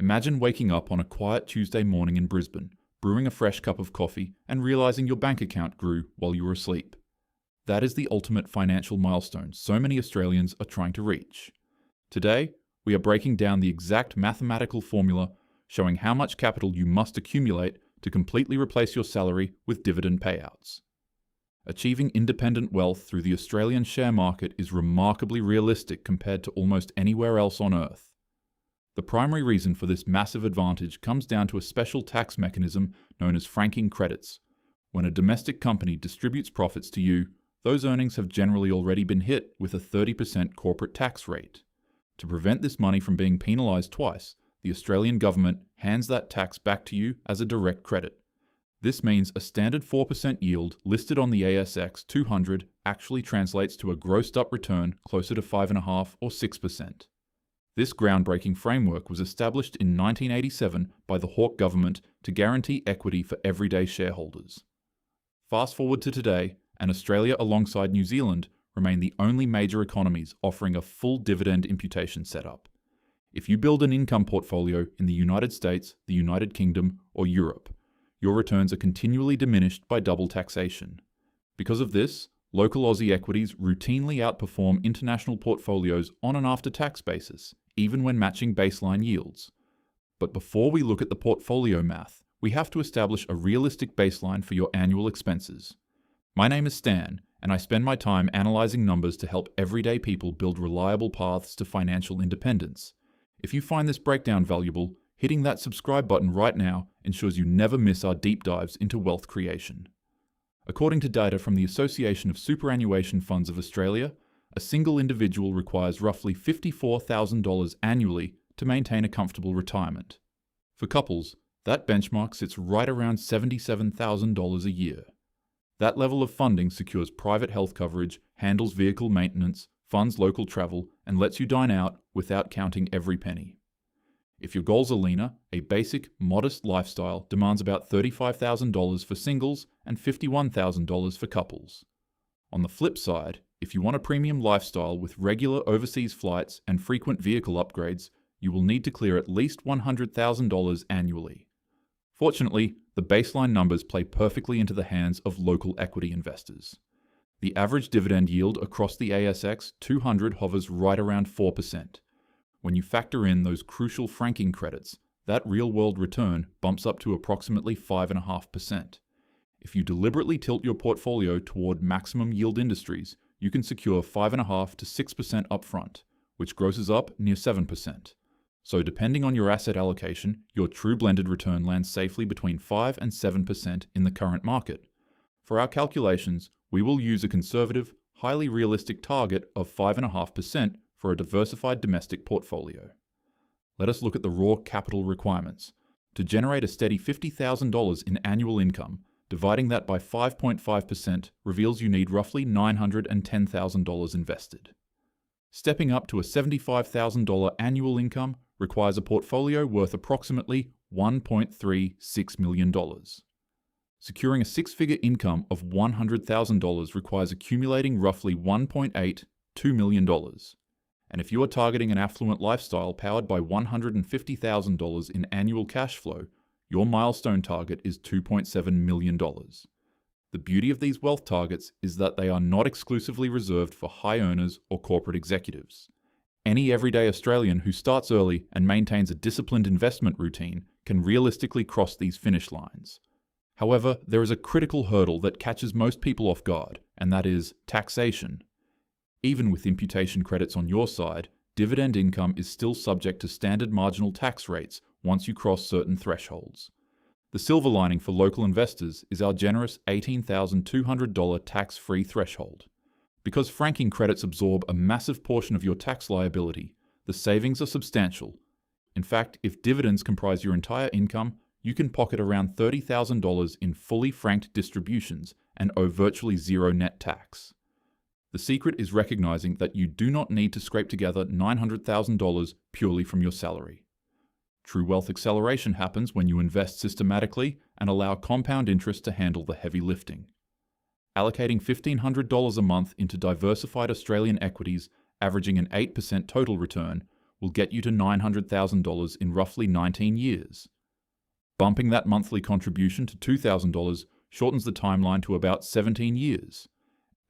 Imagine waking up on a quiet Tuesday morning in Brisbane, brewing a fresh cup of coffee and realizing your bank account grew while you were asleep. That is the ultimate financial milestone so many Australians are trying to reach. Today, we are breaking down the exact mathematical formula showing how much capital you must accumulate to completely replace your salary with dividend payouts. Achieving independent wealth through the Australian share market is remarkably realistic compared to almost anywhere else on Earth. The primary reason for this massive advantage comes down to a special tax mechanism known as franking credits. When a domestic company distributes profits to you, those earnings have generally already been hit with a 30% corporate tax rate. To prevent this money from being penalised twice, the Australian government hands that tax back to you as a direct credit. This means a standard 4% yield listed on the ASX 200 actually translates to a grossed-up return closer to 5.5% or 6%. This groundbreaking framework was established in 1987 by the Hawke government to guarantee equity for everyday shareholders. Fast forward to today, and Australia alongside New Zealand remain the only major economies offering a full dividend imputation setup. If you build an income portfolio in the United States, the United Kingdom, or Europe, your returns are continually diminished by double taxation. Because of this, local Aussie equities routinely outperform international portfolios on an after-tax basis, even when matching baseline yields. But before we look at the portfolio math, we have to establish a realistic baseline for your annual expenses. My name is Stan, and I spend my time analysing numbers to help everyday people build reliable paths to financial independence. If you find this breakdown valuable, hitting that subscribe button right now ensures you never miss our deep dives into wealth creation. According to data from the Association of Superannuation Funds of Australia, a single individual requires roughly $54,000 annually to maintain a comfortable retirement. For couples, that benchmark sits right around $77,000 a year. That level of funding secures private health coverage, handles vehicle maintenance, funds local travel, and lets you dine out without counting every penny. If your goals are leaner, a basic, modest lifestyle demands about $35,000 for singles and $51,000 for couples. On the flip side, if you want a premium lifestyle with regular overseas flights and frequent vehicle upgrades, you will need to clear at least $100,000 annually. Fortunately, the baseline numbers play perfectly into the hands of local equity investors. The average dividend yield across the ASX 200 hovers right around 4%. When you factor in those crucial franking credits, that real-world return bumps up to approximately 5.5%. If you deliberately tilt your portfolio toward maximum yield industries, you can secure 5.5% to 6% upfront, which grosses up near 7%. So depending on your asset allocation, your true blended return lands safely between 5 and 7% in the current market. For our calculations, we will use a conservative, highly realistic target of 5.5% for a diversified domestic portfolio. Let us look at the raw capital requirements. To generate a steady $50,000 in annual income, dividing that by 5.5% reveals you need roughly $910,000 invested. Stepping up to a $75,000 annual income requires a portfolio worth approximately $1.36 million. Securing a six-figure income of $100,000 requires accumulating roughly $1.82 million. And if you are targeting an affluent lifestyle powered by $150,000 in annual cash flow, your milestone target is $2.7 million. The beauty of these wealth targets is that they are not exclusively reserved for high earners or corporate executives. Any everyday Australian who starts early and maintains a disciplined investment routine can realistically cross these finish lines. However, there is a critical hurdle that catches most people off guard, and that is taxation. Even with imputation credits on your side, dividend income is still subject to standard marginal tax rates once you cross certain thresholds. The silver lining for local investors is our generous $18,200 tax-free threshold. Because franking credits absorb a massive portion of your tax liability, the savings are substantial. In fact, if dividends comprise your entire income, you can pocket around $30,000 in fully franked distributions and owe virtually zero net tax. The secret is recognizing that you do not need to scrape together $900,000 purely from your salary. True wealth acceleration happens when you invest systematically and allow compound interest to handle the heavy lifting. Allocating $1,500 a month into diversified Australian equities, averaging an 8% total return, will get you to $900,000 in roughly 19 years. Bumping that monthly contribution to $2,000 shortens the timeline to about 17 years.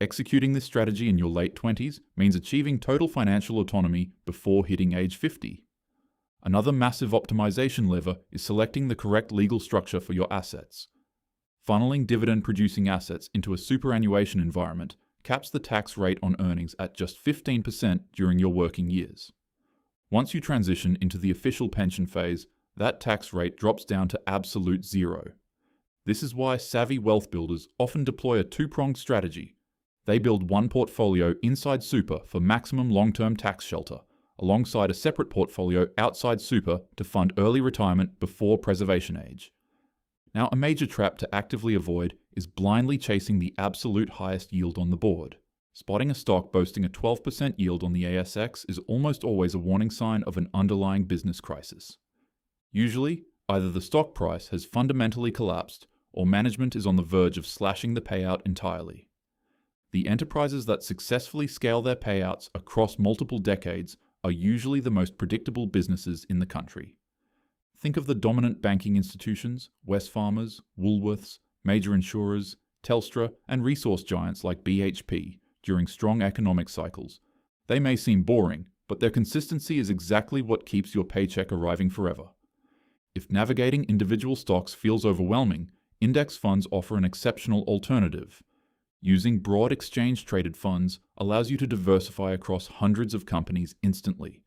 Executing this strategy in your late 20s means achieving total financial autonomy before hitting age 50. Another massive optimization lever is selecting the correct legal structure for your assets. Funneling dividend-producing assets into a superannuation environment caps the tax rate on earnings at just 15% during your working years. Once you transition into the official pension phase, that tax rate drops down to absolute zero. This is why savvy wealth builders often deploy a two-pronged strategy. They build one portfolio inside super for maximum long-term tax shelter, alongside a separate portfolio outside super to fund early retirement before preservation age. Now, a major trap to actively avoid is blindly chasing the absolute highest yield on the board. Spotting a stock boasting a 12% yield on the ASX is almost always a warning sign of an underlying business crisis. Usually, either the stock price has fundamentally collapsed or management is on the verge of slashing the payout entirely. The enterprises that successfully scale their payouts across multiple decades are usually the most predictable businesses in the country. Think of the dominant banking institutions, Wesfarmers, Woolworths, major insurers, Telstra, and resource giants like BHP during strong economic cycles. They may seem boring, but their consistency is exactly what keeps your paycheck arriving forever. If navigating individual stocks feels overwhelming, index funds offer an exceptional alternative. Using broad exchange-traded funds allows you to diversify across hundreds of companies instantly.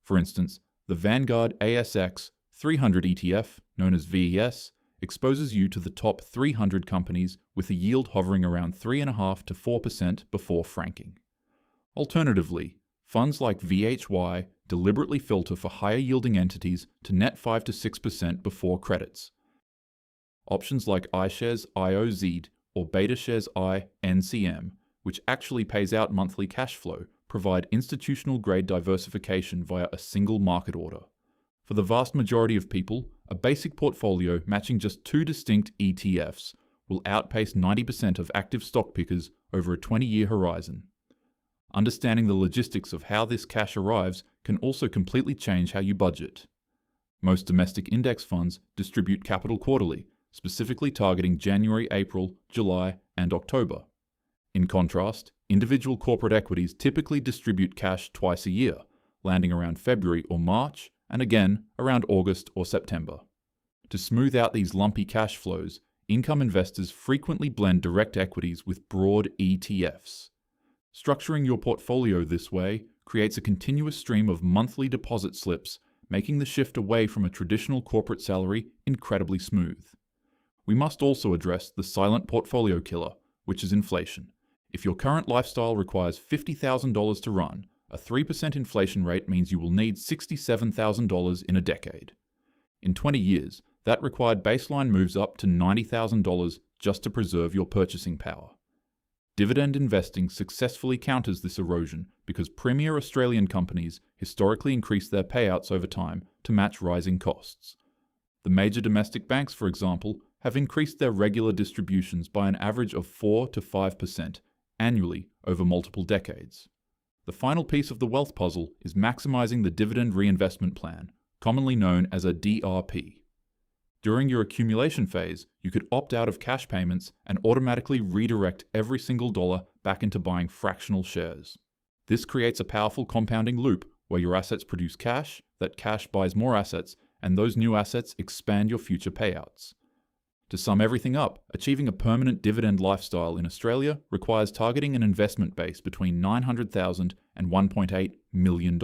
For instance, the Vanguard ASX 300 ETF, known as VES, exposes you to the top 300 companies with a yield hovering around 3.5% to 4% before franking. Alternatively, funds like VHY deliberately filter for higher-yielding entities to net 5% to 6% before credits. Options like iShares IOZ or BetaShares I NCM, which actually pays out monthly cash flow, provide institutional-grade diversification via a single market order. For the vast majority of people, a basic portfolio matching just two distinct ETFs will outpace 90% of active stock pickers over a 20-year horizon. Understanding the logistics of how this cash arrives can also completely change how you budget. Most domestic index funds distribute capital quarterly, specifically targeting January, April, July, and October. In contrast, individual corporate equities typically distribute cash twice a year, landing around February or March, and again around August or September. To smooth out these lumpy cash flows, income investors frequently blend direct equities with broad ETFs. Structuring your portfolio this way creates a continuous stream of monthly deposit slips, making the shift away from a traditional corporate salary incredibly smooth. We must also address the silent portfolio killer, which is inflation. If your current lifestyle requires $50,000 to run, a 3% inflation rate means you will need $67,000 in a decade. In 20 years, that required baseline moves up to $90,000 just to preserve your purchasing power. Dividend investing successfully counters this erosion because premier Australian companies historically increase their payouts over time to match rising costs. The major domestic banks, for example, have increased their regular distributions by an average of 4% to 5% annually over multiple decades. The final piece of the wealth puzzle is maximizing the dividend reinvestment plan, commonly known as a DRP. During your accumulation phase, you could opt out of cash payments and automatically redirect every single dollar back into buying fractional shares. This creates a powerful compounding loop where your assets produce cash, that cash buys more assets, and those new assets expand your future payouts. To sum everything up, achieving a permanent dividend lifestyle in Australia requires targeting an investment base between $900,000 and $1.8 million.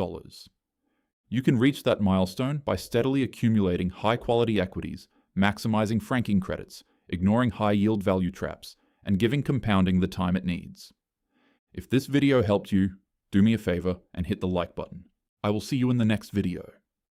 You can reach that milestone by steadily accumulating high-quality equities, maximizing franking credits, ignoring high-yield value traps, and giving compounding the time it needs. If this video helped you, do me a favor and hit the like button. I will see you in the next video.